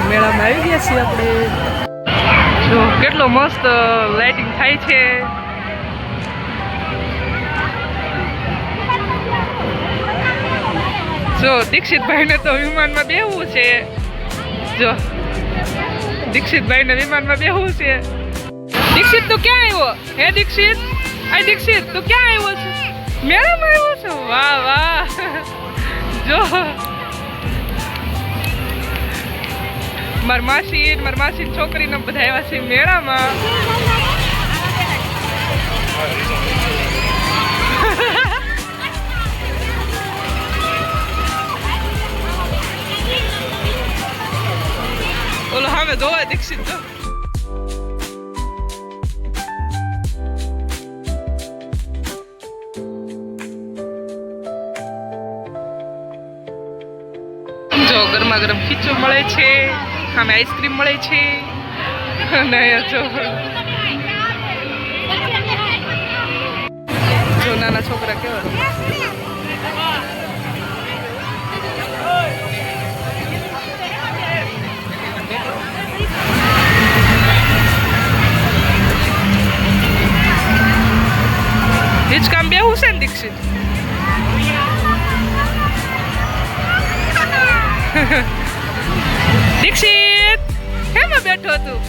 મેળામાં આવી ગયા છીએ આપણે. જો કેટલો મસ્ત લાઇટિંગ થાય છે. જો દીક્ષિતભાઈને તો વિમાનમાં બેહવું છે. જો દીક્ષિતભાઈને વિમાનમાં બેહવું છે. દીક્ષિત તું ક્યાં આવ્યો હે? દીક્ષિત આ દીક્ષિત તું ક્યાં આવ્યો છે? મેળામાં આવ્યો છો? વાહ વાહ. જો મારી માસી છોકરીને બધા આવ્યા છે મેળામાં. ઓલો હવે જોવા દીક્ષિત જો. જો ગરમા ગરમ ખીચું મળે છે, સામે આઈસ્ક્રીમ મળે છે. અને જો નાના છોકરા કેવા રમે. હિચકામ બેહું છે ને દીક્ષિત? દીક્ષિત કેમાં બેઠો તું?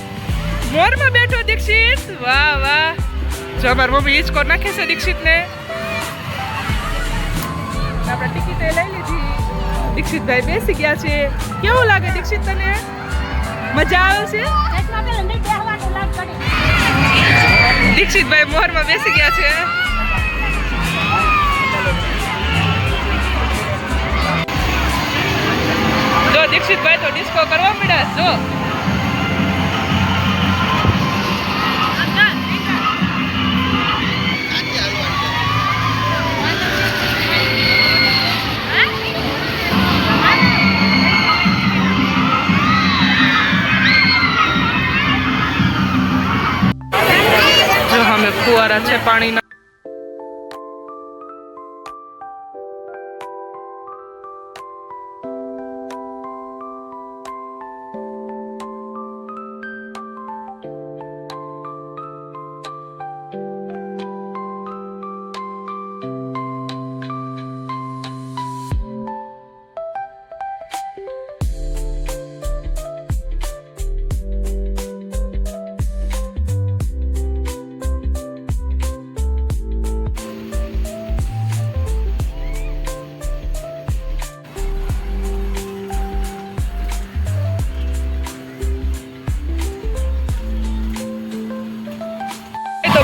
મોરમાં બેઠો દીક્ષિત? વાહ વાહ. જો અમારી મમ્મી હિચકો નાખે છે દીક્ષિત ને. આપણે ટિકિટ લઈ લીધી. દીક્ષિતભાઈ બેસી ગયા છે. કેવું લાગે દીક્ષિત તને? મજા આવે છે? દીક્ષિતભાઈ મોરમાં બેસી ગયા છે. જો દીક્ષિતભાઈ તો ડિસ્કો કરવા મળ્યા. જો જો અમે ફુવારા છે પાણીના.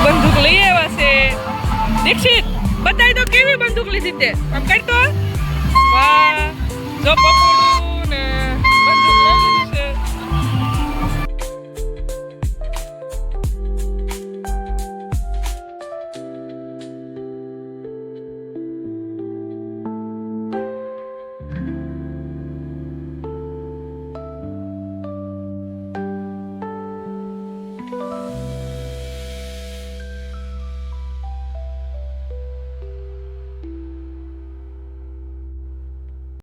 બંદૂક લઈ આવ્યા છે. દીક્ષિત બતાવી દો કેવી બંદૂક લીધી તે. આમ કરતો વાહ. જો પપ્પુ